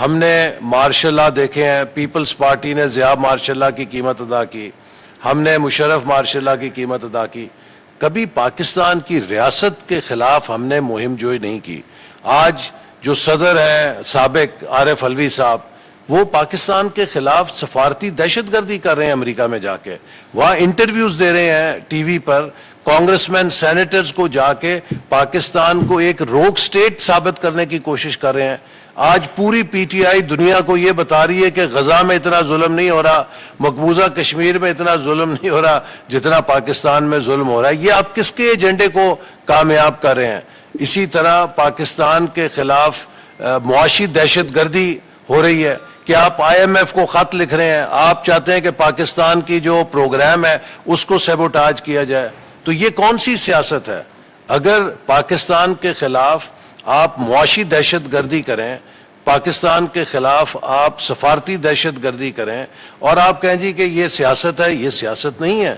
ہم نے مارشاء اللہ دیکھے ہیں، پیپلز پارٹی نے ضیاء مارشاء اللہ کی قیمت ادا کی، ہم نے مشرف مارشاء اللہ کی قیمت ادا کی. کبھی پاکستان کی ریاست کے خلاف ہم نے مہم جوئی نہیں کی. آج جو صدر ہیں سابق عارف علوی صاحب، وہ پاکستان کے خلاف سفارتی دہشت گردی کر رہے ہیں امریکہ میں جا کے، وہاں انٹرویوز دے رہے ہیں ٹی وی پر، کانگریس مین سینیٹرز کو جا کے پاکستان کو ایک روگ سٹیٹ ثابت کرنے کی کوشش کر رہے ہیں. آج پوری پی ٹی آئی دنیا کو یہ بتا رہی ہے کہ غزہ میں اتنا ظلم نہیں ہو رہا، مقبوضہ کشمیر میں اتنا ظلم نہیں ہو رہا جتنا پاکستان میں ظلم ہو رہا ہے. یہ آپ کس کے ایجنڈے کو کامیاب کر رہے ہیں؟ اسی طرح پاکستان کے خلاف معاشی دہشت گردی ہو رہی ہے کہ آپ آئی ایم ایف کو خط لکھ رہے ہیں، آپ چاہتے ہیں کہ پاکستان کی جو پروگرام ہے اس کو سیبوٹاج کیا جائے. تو یہ کون سی سیاست ہے؟ اگر پاکستان کے خلاف آپ معاشی دہشت گردی کریں، پاکستان کے خلاف آپ سفارتی دہشت گردی کریں اور آپ کہیں جی کہ یہ سیاست ہے، یہ سیاست نہیں ہے.